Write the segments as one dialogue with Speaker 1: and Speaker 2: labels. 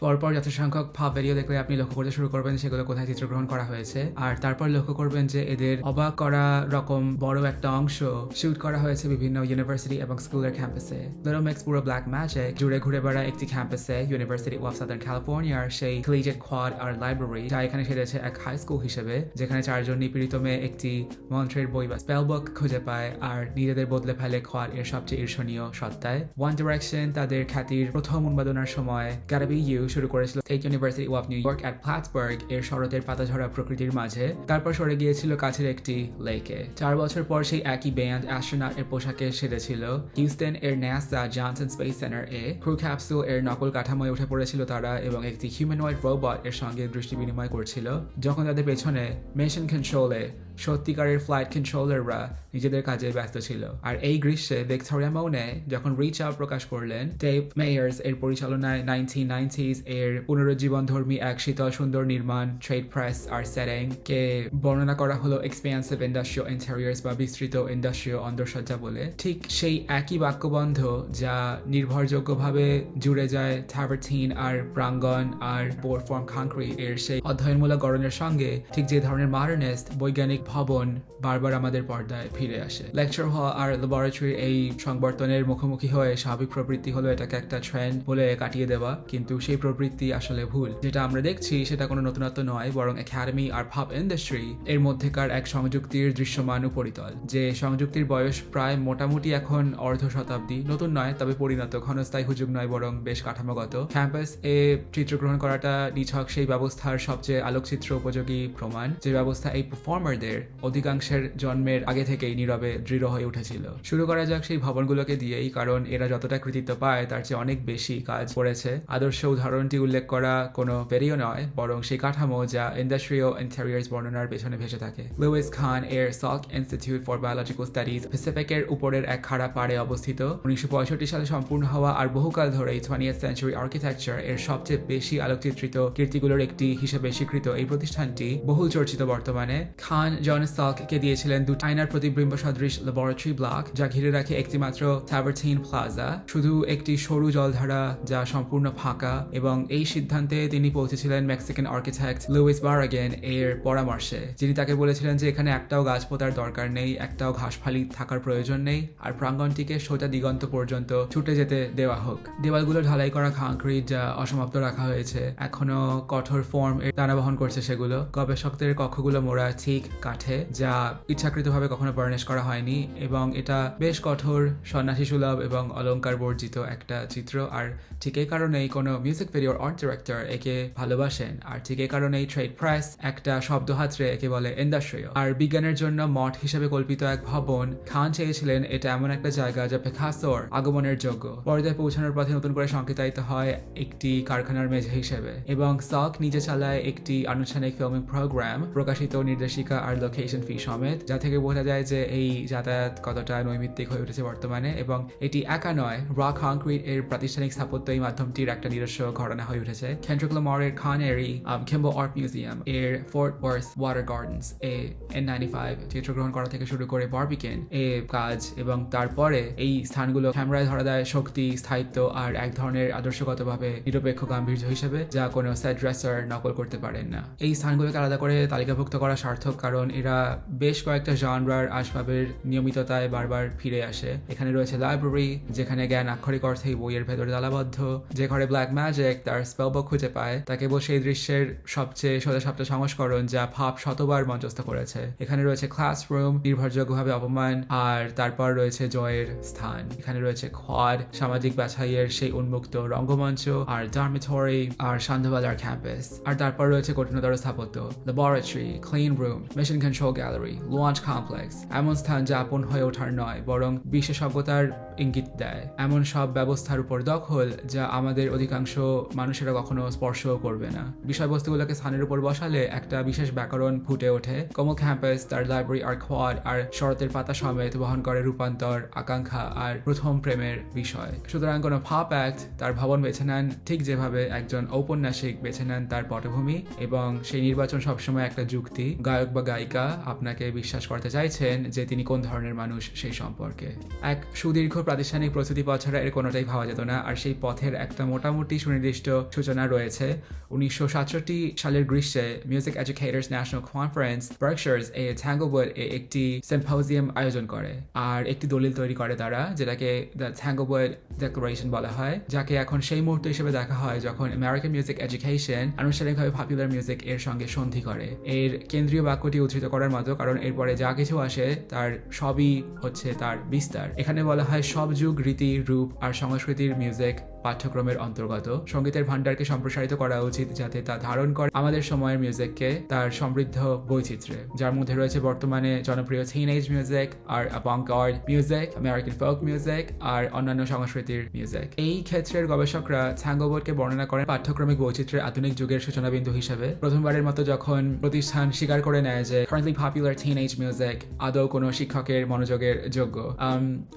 Speaker 1: পরপর যত সংখ্যক ভাব ভিডিও দেখলে আপনি লক্ষ্য করতে শুরু করবেন সেগুলো কোথায় চিত্রগ্রহণ করা হয়েছে, আর তারপর লক্ষ্য করবেন যে এদের অবাক করা রকম বড় একটা অংশ শুট করা হয়েছে বিভিন্ন ইউনিভার্সিটি এবং স্কুলের ক্যাম্পাসে। লিটল মিক্স পুরো ব্ল্যাক ম্যাজিক জুড়ে ঘুরে বেড়ায় একটি ক্যাম্পাসে, ইউনিভার্সিটি অফ সাদার্ন ক্যালিফোর্নিয়ার সেই কলেজিয়েট কোয়াড আর লাইব্রেরি, যা এখানে সেজেছে এক হাই স্কুল হিসেবে, যেখানে চারজন নিপীড়িত মেয়ে একটি মন্ত্রের বই বা স্পেল বুক খুঁজে পায় আর নিজেদের বদলে ফেলে কোয়াড এর সবচেয়ে ঈর্ষণীয় সত্তায়। ওয়ান ডিরেকশন তাদের খ্যাতির প্রথম উন্মাদনার সময় Gotta Be You শুরু করেছিল State University of New York at Plattsburgh এর শরতের পাতাঝরা প্রকৃতির মাঝে, তারপর সরে গিয়েছিল কাছের একটি লেকে। 4 বছর পর সেই একই ব্যান্ড অ্যাস্ট্রোনট এর পোশাকে সেজেছিল হিউস্টন এর ন্যাসা জনসন স্পেস সেন্টার এ। ক্রু ক্যাপসুল এর নকল কাঠামোয় উঠে পড়েছিল তারা এবং একটি হিউম্যানয়েড রোবট এর সঙ্গে দৃষ্টি বিনিময় করছিল, যখন তাদের পেছনে মিশন কন্ট্রোলে সত্যিকারের ফ্লাইট কন্ট্রোলাররা নিজেদের কাজে ব্যস্ত ছিল। আর এই গ্রীষ্মে ভিক্টোরিয়া মৌনে যখন রিচ আউট প্রকাশ করলেন ডেভ মেয়ার্স এর পরিচালনায় 1990s এর পুনরুজ্জীবনধর্মী এক শীতল সুন্দর নির্মাণ ট্রেড প্রেস আর সেটিং কে বর্ণনা করা হলো এক্সপেন্সিভ ইন্ডাস্ট্রিয়াল ইন্টেরিয়র্স বা বিস্তৃত ইন্ডাস্ট্রিয়াল অন্দরসজ্জা বলে। ঠিক সেই একই বাক্যবন্ধ যা নির্ভরযোগ্যভাবে জুড়ে যায় ট্যাভার্টিন আর প্রাঙ্গন আর বোর্ড ফর্ম কংক্রিট এর সেই অধ্যয়নমূলক গড়নের সঙ্গে, ঠিক যে ধরনের মডার্নিস্ট বৈজ্ঞানিক ভবন বারবার আমাদের পর্দায় ফিরে আসে। লেকচার হল আর ল্যাবরেটরির এই সংবর্তনের মুখোমুখি হয়ে স্বাভাবিক প্রবৃত্তি হলো এটাকে একটা ট্রেন্ড বলে কাটিয়ে দেওয়া, কিন্তু সেই প্রবৃত্তি আসলে ভুল। যেটা আমরা দেখছি সেটা কোনো নতুনত্ব নয়, বরং একাডেমি আর ভাব ইন্ডাস্ট্রি এর মধ্যেকার এক সংযুক্তির দৃশ্যমান উপরিতল, যে সংযুক্তির বয়স প্রায় মোটামুটি এখন অর্ধ শতাব্দী। নতুন নয়, তবে পরিণত, ক্ষণস্থায়ী হুজুগ নয়, বরং বেশ কাঠামোগত। ক্যাম্পাস এ চিত্রগ্রহণ করাটা নিছক সেই ব্যবস্থার সবচেয়ে আলোকচিত্র উপযোগী প্রমাণ, যে ব্যবস্থা এই পারফর্মারদের অধিকাংশের জন্মের আগে থেকেই নীরবে দৃঢ় হয়ে উঠেছিল। শুরু করা যাক সেই ভবনগুলোকে দিয়েই, কারণ এরা যতটা কৃতিত্ব পায় তার চেয়ে অনেক বেশি কাজ করেছে। আদর্শ উদাহরণটি উল্লেখ করা কোনো ভেরিও নয়, বরং সেই কাঠামো যা ইন্ডাস্ট্রিয়াল ইন্টেরিয়র্স বর্ণনার পেছনে ভেসে থাকে। লুইস খান এর Salk Institute for Biological Studies প্যাসিফিকের উপরের এক খাড়া পাড়ে অবস্থিত, 1965 সালে সম্পূর্ণ হওয়া আর বহুকাল ধরেই 20th সেঞ্চুরি আর্কিটেকচার এর সবচেয়ে বেশি আলোকচিত্রিত কীর্তিগুলোর একটি হিসেবে স্বীকৃত এই প্রতিষ্ঠানটি বহুল চর্চিত বর্তমানে। খান জন সাল্ককে দিয়েছিলেন দুটি আয়নার প্রতিবিম্ব সদৃশ ল্যাবরেটরি ব্লক, যা ঘিরে রাখে একটি মাত্র ট্যাভার্টিন প্লাজা, শুধু একটি সরু জলধারা যা সম্পূর্ণ ফাঁকা। এবং এই সিদ্ধান্তে তিনি পৌঁছেছিলেন মেক্সিকান আর্কিটেক্ট লুইস বারাগেন এর পরামর্শে, যিনি তাকে বলেছিলেন যে এখানে একটাও গাছ পোতার দরকার নেই, একটাও ঘাসফালি থাকার প্রয়োজন নেই, আর প্রাঙ্গণটিকে সোজা দিগন্ত পর্যন্ত ছুটে যেতে দেওয়া হোক। দেওয়ালগুলো ঢালাই করা কংক্রিট যা অসমাপ্ত রাখা হয়েছে, এখনো কঠোর ফর্ম এর টানা বহন করছে সেগুলো। গবেষকদের কক্ষগুলো মোড়া ঠিক কাঠে, যা ইচ্ছাকৃতভাবে কখনো বার্নিশ করা হয়নি, এবং এটা বেশ কঠোর, সন্ন্যাসী সুলভ এবং অলংকার বর্জিত একটা চিত্র। আর ঠিক এই কারণেই কোনো মিউজিক ভিডিওর আর্ট ডিরেক্টর একে ভালোবাসেন, আর ঠিক এই কারণেই ট্রেড প্রেস একটা শব্দ হাতড়ে একে বলে ইন্ডাস্ট্রিয়াল। আর বিজ্ঞানের জন্য মঠ হিসেবে কল্পিত এক ভবন, খান চেয়েছিলেন এটা এমন একটা জায়গা যা পিকাসোর আগমনের যোগ্য, পর্দায় পৌঁছানোর পথে নতুন করে সংকেতায়িত হয় একটি কারখানার মেঝে হিসেবে। এবং সাল্ক নিজে চালায় একটি আনুষ্ঠানিক ফিল্মিং প্রোগ্রাম, প্রকাশিত নির্দেশিকা আর লোকেশন ফি সমেত, যা থেকে বোঝা যায় যে এই যাতায়াত কতটা নৈমিত্তিক হয়ে উঠেছে বর্তমানে। এবং এটি একা নয়, র কংক্রিট এর প্রাতিষ্ঠানিক স্থাপত্য এই মাধ্যমটির একটা নিজস্ব ঘটনা হয়ে উঠেছে। কেন্ড্রিক লামার এর খান এরি কিম্বল আর্ট মিউজিয়াম এর ফোর্ট ওয়ার্থ ওয়াটার গার্ডেন্স এ N95 চিত্রগ্রহণ করা থেকে শুরু করে বারবিকেন এ কাজ, এবং তারপরে এই স্থানগুলো ক্যামেরায় ধরা দেয় শক্তি, স্থায়িত্ব আর এক ধরনের আদর্শগতভাবে নিরপেক্ষ গাম্ভীর্য হিসেবে, যা কোনো সেট ড্রেসার নকল করতে পারেন না। এই স্থানগুলোকে আলাদা করে তালিকাভুক্ত করা সার্থক, কারণ এরা বেশ কয়েকটা জনরার আসবাবের নিয়মিততায় বারবার ফিরে আসে। এখানে রয়েছে লাইব্রেরি, যেখানে জ্ঞান আক্ষরিক অর্থেই বইয়ের ভেতরে তালাবদ্ধ। যে ঘরে ব্ল্যাক ম্যাজিক তার স্পেলবুক খুঁজে পায়, তাকে বসে এই দৃশ্যের সবচেয়ে সোজাসাপটা সংস্করণ যা ভাব শতবার মঞ্চস্থ করেছে। এখানে রয়েছে ক্লাসরুম, নির্ভরযোগ্যভাবে অপমান, আর তারপর রয়েছে জয়ের স্থান। এখানে রয়েছে কোয়াড, সামাজিক বাছাইয়ের সেই উন্মুক্ত রঙ্গমঞ্চ, আর ডরমিটরি, আর সন্ধ্যাবেলার ক্যাম্পাস। আর তারপর রয়েছে কঠিনতর স্থাপত্য, laboratory, clean room, mission control gallery, launch complex, এমন স্থান যা আপন হয়ে ওঠার নয়, বরং বিশেষজ্ঞতার ইঙ্গিত দেয়। এমন সব ব্যবস্থার উপর দখল যা আমাদের অধিকাংশ মানুষেরা কখনো স্পর্শও করবে না। বিষয়বস্তুগুলোকে স্থানের উপর বসালে একটা বিশেষ ব্যাকরণ ফুটে ওঠে। কমল ক্যাম্পাস তার লাইব্রেরি আর কোয়াড আর শরতের পাতা সমেত বহন করে রূপান্তর, আকাঙ্ক্ষা আর প্রথম প্রেমের বিষয়। সুতরাং কোনো ভাব অ্যাক্ট তার ভবন বেছে নেন ঠিক যেভাবে একজন ঔপন্যাসিক বেছে নেন তার পটভূমি, এবং সেই নির্বাচন সবসময় একটা যুক্তি, গায়ক বা গায়িকা নায়িকা আপনাকে বিশ্বাস করতে চাইছেন যে তিনি কোন ধরনের মানুষ সেই সম্পর্কে। এক সুদীর্ঘ প্রাতিষ্ঠানিক প্রস্তুতি পথ ছাড়া এর কোনোটাই ভাবা যেত না, আর সেই পথের একটা মোটামুটি সুনির্দিষ্ট সূচনা রয়েছে। 1967 সালের গ্রীষ্মে মিউজিক এডুকেটরস ন্যাশনাল কনফারেন্স বার্কশায়ার্স থ্যাঙ্গলউড একটি সিম্পোজিয়াম আয়োজন করে, আর একটি দলিল তৈরি করে তারা, যেটাকে দ্য থ্যাঙ্গলউড ডিক্লারেশন বলা হয়, যাকে এখন সেই মুহূর্ত হিসেবে দেখা হয় যখন আমেরিকান মিউজিক এডুকেশন আনুষ্ঠানিকভাবে পপুলার মিউজিক এর সঙ্গে সন্ধি করে। এর কেন্দ্রীয় বাক্যটি উদ্ধৃত করার মতো, কারণ এরপরে যা কিছু আসে তার সবই হচ্ছে তার বিস্তার। এখানে বলা হয় সব যুগ, রীতি, রূপ আর সংস্কৃতির মিউজিক পাঠ্যক্রমের অন্তর্গত। সঙ্গীতের ভান্ডারকে সম্প্রসারিত করা উচিত যাতে তা ধারণ করে আমাদের সময়ের মিউজিককে তার সমৃদ্ধ বৈচিত্র্যে, যার মধ্যে রয়েছে বর্তমানে জনপ্রিয় টিনেজ মিউজিক আর avant-garde music, American folk music আর অন্যান্য সংস্কৃতির মিউজিক। এই ক্ষেত্রের গবেষকরা থ্যাঙ্গলউডকে বর্ণনা করেন পাঠ্যক্রমিক বৈচিত্র্যের আধুনিক যুগের সূচনাবিন্দু হিসেবে। প্রথমবারের মতো যখন প্রতিষ্ঠান স্বীকার করে নেয় যে কারেন্টলি পপুলার টিনেজ মিউজিক আদৌ কোনো শিক্ষকের মনোযোগের যোগ্য,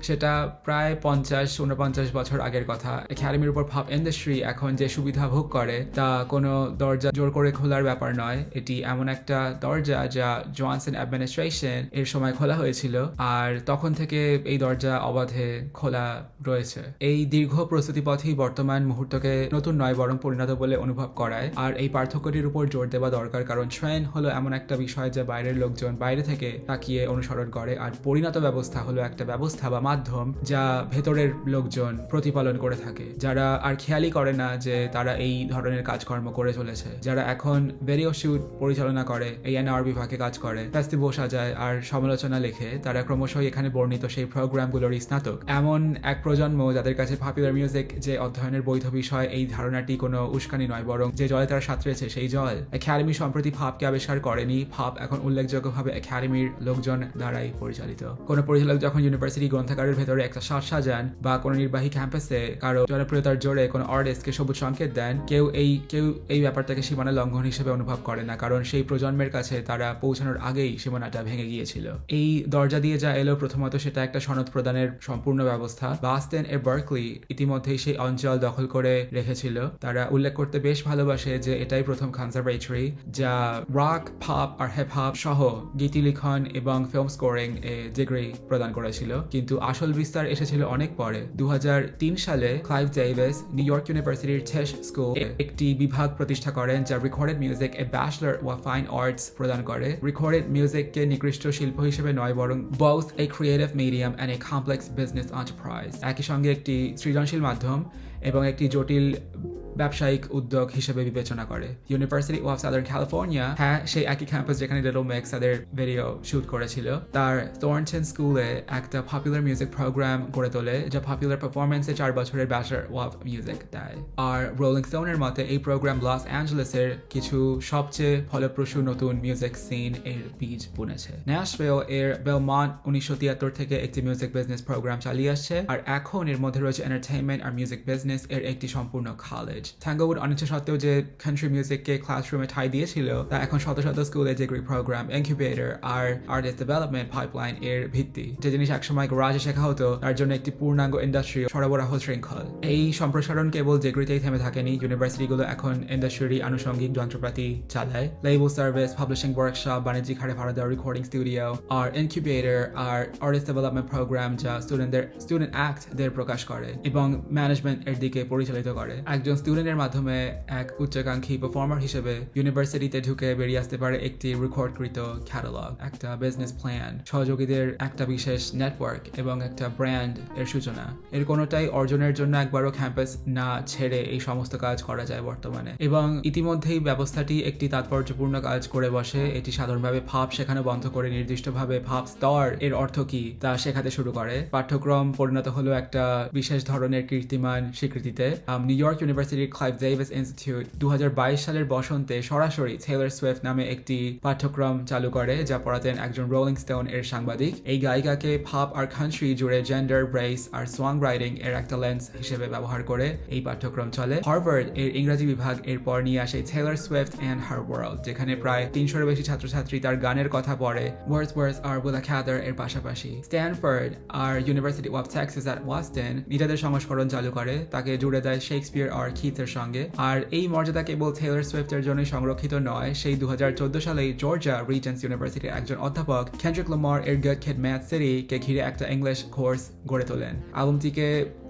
Speaker 1: সেটা প্রায় 50-49 বছর আগের কথা। একাডেমির উপর পপ ইন্ডাস্ট্রি এখন যে সুবিধা ভোগ করে তা কোনো দরজা জোর করে খোলার ব্যাপার নয়। এটি এমন একটা দরজা যা জনসন অ্যাডমিনিস্ট্রেশন এর সময় খোলা হয়েছিল, আর তখন থেকে এই দরজা অবাধে খোলা রয়েছে। এই দীর্ঘ প্রস্তুতি পথই বর্তমান মুহূর্তকে নতুন নয় বরং পরিণত বলে অনুভব করায়। আর এই পার্থক্যটির উপর জোর দেওয়া দরকার, কারণ ট্রেন্ড হলো এমন একটা বিষয় যা বাইরের লোকজন বাইরে থেকে তাকিয়ে অনুসরণ করে, আর পরিণত ব্যবস্থা হলো একটা ব্যবস্থা বা মাধ্যম যা ভেতরের লোকজন প্রতিপালন করে থাকে, যারা আর খেয়ালই করে না যে তারা এই ধরনের কাজকর্ম করে চলেছে। যারা এখন ভিডিও শুট পরিচালনা করে, A&R বিভাগে কাজ করে, ফেস্টিভ্যাল সাজায় আর সমালোচনা লেখে, তারা ক্রমশই এখানে বর্ণিত সেই প্রোগ্রামগুলোরই স্নাতক। এমন এক প্রজন্ম যাদের কাছে পপুলার মিউজিক যে অধ্যয়নের বৈধ বিষয়, এই ধারণাটি কোনো উস্কানি নয়, বরং যে জলে তারা সাঁতরেছে সেই জল। একাডেমি সম্প্রতি পপকে আবিষ্কার করেনি, পপ এখন উল্লেখযোগ্যভাবে একাডেমির লোকজন দ্বারাই পরিচালিত। কোনো পরিচালক যখন ইউনিভার্সিটি গ্রন্থাগারের ভেতরে একটা সাজ সাজান বা কোনো নির্বাহী ক্যাম্পাসে কারো জনপ্রিয়তার জোরে কোনো আর্টিস্টকে সবুজ সংকেত দেন, কেউ এই ব্যাপারটাকে সীমানা লঙ্ঘন হিসেবে অনুভব করে না, কারণ সেই প্রজন্মের কাছে তারা পৌঁছানোর আগেই সীমানাটা ভেঙে গিয়েছিল। এই দরজা দিয়ে যা এলো, প্রথমত সেটা একটা সনদ প্রদানের সম্পূর্ণ ব্যবস্থা। বস্টন এর বার্কলি ইতিমধ্যেই সেই অঞ্চল দখল করে রেখেছিল। তারা উল্লেখ করতে বেশ ভালোবাসে যে এটাই প্রথম কনজারভেটরি যা রক, পপ আর হিপ হপ সহ গীতি লিখন এবং ফিল্ম স্কোরিং এ ডিগ্রি প্রদান করেছিল, কিন্তু আসল বিস্তার এসেছিল অনেক পরে। 2003 সালে ক্লাইভ ডেভিস নিউ ইয়র্ক ইউনিভার্সিটির টেশ স্কুল একটি বিভাগ প্রতিষ্ঠা করেন যা recorded music A bachelor of fine arts প্রদান করে। রেকর্ডেড মিউজিককে নিকৃষ্ট শিল্প হিসেবে নয়, বরং both a creative medium and a complex business enterprise, একই সঙ্গে একটি সৃজনশীল মাধ্যম এবং একটি জটিল ব্যবসায়িক উদ্যোগ হিসেবে বিবেচনা করে। ইউনিভার্সিটি অফ সাদার্ন ক্যালিফোর্নিয়া, হ্যাঁ সেই একই ক্যাম্পাস যেখানে লিটল মিক্স তাদের ভিডিও শুট করেছিল, তার থর্নটন স্কুলে একটা পপুলার মিউজিক প্রোগ্রাম গড়ে তোলে যা পপুলার পারফরমেন্সে 4 বছরের ব্যাচেলর অফ মিউজিক দেয়। আর রোলিং স্টোনের মতে এই প্রোগ্রাম লস অ্যাঞ্জেলেসের কিছু সবচেয়ে ফলপ্রসূ নতুন মিউজিক সিন এর বীজ বুনেছে। ন্যাশভিল এর বেলমন্ট 1973 থেকে একটি মিউজিক বিজনেস প্রোগ্রাম চালিয়ে আসছে, আর এখন এর মধ্যে রয়েছে এন্টারটেইনমেন্ট আর মিউজিক বিজনেস এর একটি সম্পূর্ণ কলেজ। থ্যাঙ্গলউড অনিচ্ছা সত্ত্বেও যে কান্ট্রি মিউজিককে ক্লাসরুমে ঠাঁই দিয়েছিল, তা এখন শত শত স্কুলে ডিগ্রি প্রোগ্রাম, ইনকিউবেটর আর আর্টিস্ট ডেভেলপমেন্ট পাইপলাইন এর ভিত্তি। যে জিনিস একসময় গ্যারাজে শেখা হতো, তার জন্য একটি পূর্ণাঙ্গ ইন্ডাস্ট্রি সরবরাহ শৃঙ্খল। এই সম্প্রসারণ কেবল ডিগ্রিতেই থেমে থাকেনি, ইউনিভার্সিটিগুলো এখন ইন্ডাস্ট্রির আনুষঙ্গিক যন্ত্রপাতি চালায়। লেবেল সার্ভিস, পাবলিশিং ওয়ার্কশপ, বাণিজ্যিক হারে ভাড়া দেওয়া রেকর্ডিং স্টুডিও আর ইনকিউবেটর আর আর্টিস্ট ডেভেলপমেন্ট প্রোগ্রাম যা স্টুডেন্ট অ্যাক্টদের প্রকাশ করে এবং ম্যানেজমেন্ট এর দিকে পরিচালিত করে। একজন স্টুডেন্টের মাধ্যমে এক উচ্চাকাঙ্ক্ষী পারফর্মার হিসেবে ইউনিভার্সিটিতে ঢুকে বেরিয়ে আসতে পারে একটি রেকর্ডকৃত ক্যাটালগ, একটা বিজনেস প্ল্যান, সহযোগীদের একটা বিশেষ নেটওয়ার্ক এবং একটা ব্র্যান্ড এর সূচনা। এর কোনোটাই অর্জনের জন্য একবারও ক্যাম্পাস না ছেড়ে এই সমস্ত কাজ করা যায় বর্তমানে, এবং ইতিমধ্যেই ব্যবস্থাটি একটি তাৎপর্যপূর্ণ কাজ করে বসে। এটি সাধারণভাবে ভাব শেখানো বন্ধ করে নির্দিষ্টভাবে ভাব স্তর এর অর্থ কি তা শেখাতে শুরু করে। পাঠ্যক্রম পরিণত হলো একটা বিশেষ ধরনের কীর্তিমান স্বীকৃতিতে। নিউ ইয়র্ক ইউনিভার্সিটির ক্লাইভ ডেভিস ইনস্টিটিউট 2022 সালের বসন্তে সরাসরি টেইলর সুইফট নামে একটি পাঠ্যক্রম চালু করে যা পড়াতেন একজন রোলিং স্টোন এর সাংবাদিক। এই গায়িকাকে পপ আর কান্ট্রি জুড়ে জেন্ডার, রেস আর সং রাইটিং এর একটা লেন্স হিসেবে ব্যবহার করে এই পাঠ্যক্রম চলে। হার্ভার্ড এর ইংরেজি বিভাগ এরপর নিয়ে আসে Taylor Swift and her world, যেখানে প্রায় 300-এর বেশি ছাত্রছাত্রী তার গানের কথা পড়ে ওয়ার্ডসওয়ার্থ আর উইলা ক্যাথার এর পাশাপাশি। স্ট্যানফোর্ড আর university of Texas at Austin নিজেদের সংস্করণ চালু করে, তাকে জুড়ে দেয় শেক্সপিয়ার আর কিথ কিথের সঙ্গে। আর এই মর্যাদা কেবল টেইলর সুইফটের জন্যই সংরক্ষিত নয়, সেই 2014 সালেই জর্জিয়া রিজেন্স ইউনিভার্সিটির একজন অধ্যাপক কেন্ড্রিক লামার এর গুড কিড ম্যাথ সিটি কে ঘিরে একটা ইংলিশ কোর্স গড়ে তোলেন। অ্যালবামটিকে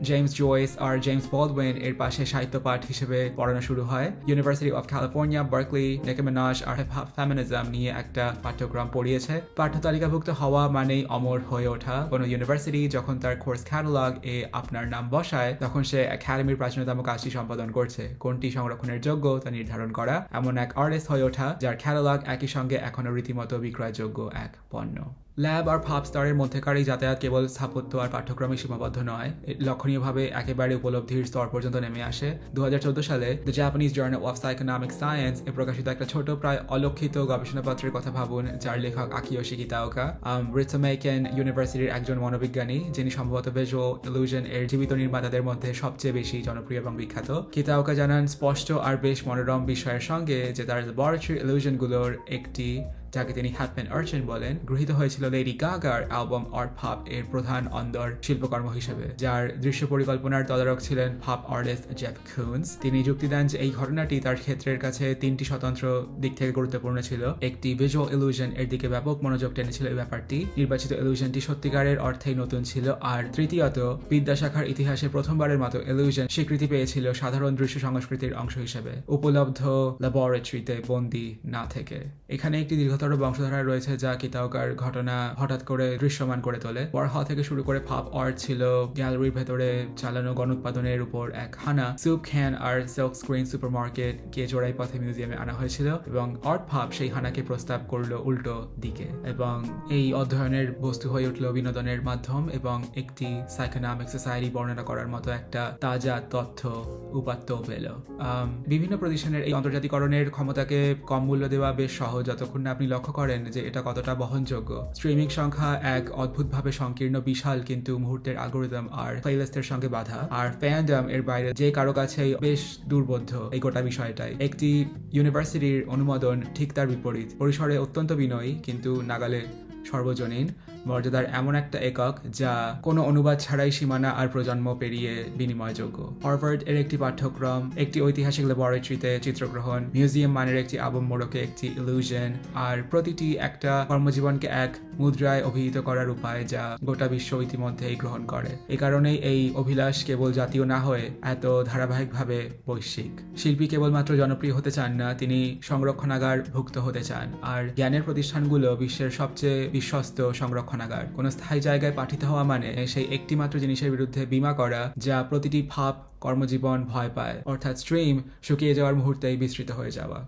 Speaker 1: জেমস জয়েস আর জেমস বলডউইন এর পাশে সাহিত্য পাঠ হিসেবে পড়ানো শুরু হয়। University of California Berkeley Nicki Minaj আর হিপ হপ ফেমিনিজম নিয়ে একটা পাঠ্যক্রম পড়িয়েছে। পাঠ্য তালিকাভুক্ত হওয়া মানেই অমর হয়ে ওঠা। কোনো ইউনিভার্সিটি যখন তার কোর্স ক্যাটালগ এ আপনার নাম বসায়, তখন সে একাডেমির প্রাচীনতম কাজটি সম্পাদন করছে। কোনটি সংরক্ষণের যোগ্য তা নির্ধারণ করা, এমন এক আর্টিস্ট হয়ে ওঠা যার ক্যাটালগ একই সঙ্গে এখনো রীতিমতো বিক্রয়যোগ্য এক পণ্য। ল্যাব আর পপ স্তরের মধ্যেকার এই যাতায়াত কেবল স্থাপত্য আর পাঠ্যক্রমে সীমাবদ্ধ নয়, লক্ষণীয়ভাবে একেবারে উপলব্ধির স্তর পর্যন্ত নেমে আসে। 2014 সালে the Japanese Journal of Psychonomic Science এ প্রকাশিত একটা ছোট প্রায় অলক্ষিত গবেষণাপত্রের কথা ভাবুন, যার লেখক আকিয়োশি কিতাওকা রিটসোমেইকেন ইউনিভার্সিটির একজন মনোবিজ্ঞানী, যিনি সম্ভবত ভিজুয়াল ইলিউশন এর জীবিত নির্মাতাদের মধ্যে সবচেয়ে বেশি জনপ্রিয় এবং বিখ্যাত। কিতাওকা জানান স্পষ্ট আর বেশ মনোরম বিষয়ের সঙ্গে যে তার ল্যাবরেটরি ইলিউশনগুলোর একটি, যাকে তিনি হ্যাপম্যান আর্চেন বলেন, গৃহীত হয়েছিল লেডি গাগার অ্যালবাম আর্ট পপ এর প্রধান অন্দর শিল্পকর্ম হিসেবে, যার দৃশ্য পরিকল্পনার তদারক ছিলেন পপ আর্টিস্ট জেফ কুন্স। তিনি যুক্তি দেন যে এই ঘটনাটি তার ক্ষেত্রের কাছে তিনটি স্বতন্ত্র দিক থেকে গুরুত্বপূর্ণ ছিল। একটি, ভিজুয়াল ইলিউশন এর দিকে ব্যাপক মনোযোগ টেনেছিল এই ব্যাপারটি, নির্বাচিত ইলিউশনটি সত্যিকারের অর্থেই নতুন ছিল। আর তৃতীয়ত, বিদ্যাশাখার ইতিহাসে প্রথমবারের মতো ইলিউশন স্বীকৃতি পেয়েছিল সাধারণ দৃশ্য সংস্কৃতির অংশ হিসেবে, উপলব্ধ ল্যাবরেটরিতে বন্দী না থেকে। এখানে একটি দীর্ঘতর বংশধারা রয়েছে যা কিতাওকার ঘটনা হঠাৎ করে দৃশ্যমান করে তোলে। ওয়ারহল থেকে শুরু করে পপ আর্ট ছিল গ্যালারির ভেতরে চালানো গণউৎপাদনের উপর এক হানা। সুপ ক্যান আর সিল্ক স্ক্রিন সুপারমার্কেট কে জোড়াই পথে মিউজিয়ামে আনা হয়েছিল এবং আর্ট পপ সেই হানাকে প্রস্তাব করলো উল্টো দিকে, এবং এই অধ্যয়নের বস্তু হয়ে উঠল বিনোদনের মাধ্যম এবং একটি সাইকোনমিক সোসাইটি বর্ণনা করার মতো একটা তাজা তথ্য উপাত্ত পেল। বিভিন্ন প্রতিষ্ঠানের এই আন্তর্জাতিকরণের ক্ষমতাকে কম মূল্য দেওয়া বেশ সহজ, যতক্ষণ না আপনি লক্ষ্য করেন যে এটা কতটা বহনযোগ্য। স্ট্রিমিং সংখ্যা এক অদ্ভুতভাবে সংকীর্ণ বিশাল কিন্তু মুহূর্তের অ্যালগরিদম আর প্লেলিস্টের সঙ্গে বাধা, আর ফ্যান্ডম এর বাইরে যে কারো কাছেই বেশ দুর্বোধ্য এই গোটা বিষয়টাই। একটি ইউনিভার্সিটির অনুমোদন ঠিক তার বিপরীত, পরিসরে অত্যন্ত বিনয়ী কিন্তু নাগালে সর্বজনীন মর্যাদার এমন একটা একক যা কোনো অনুবাদ ছাড়াই সীমানা আর প্রজন্ম পেরিয়ে বিনিময়যোগ্য। হার্ভার্ড এর একটি পাঠ্যক্রম, একটি ঐতিহাসিক ল্যাবরেটরিতে চিত্রগ্রহণ, মিউজিয়াম মানের একটি আবম মোড়কে একটি ইলিউশন, আর প্রতিটি একটা কর্মজীবনকে এক মুদ্রায় অভিহিত করার উপায় যা গোটা বিশ্ব ইতিমধ্যেই গ্রহণ করে। এ কারণেই এই অভিলাষ কেবল জাতীয় না হয়ে এত ধারাবাহিকভাবে বৈশ্বিক। শিল্পী কেবলমাত্র জনপ্রিয় হতে চান না, তিনি সংরক্ষণাগার ভুক্ত হতে চান। আর জ্ঞানের প্রতিষ্ঠানগুলো বিশ্বের সবচেয়ে বিশ্বস্ত সংরক্ষণাগার। কোনো স্থায়ী জায়গায় পাঠিত হওয়া মানে সেই একটি মাত্র জিনিসের বিরুদ্ধে বীমা করা যা প্রতিটি ভাব কর্মজীবন ভয় পায়, অর্থাৎ স্ট্রিম শুকিয়ে যাওয়ার মুহূর্তেই বিস্তৃত হয়ে যাওয়া।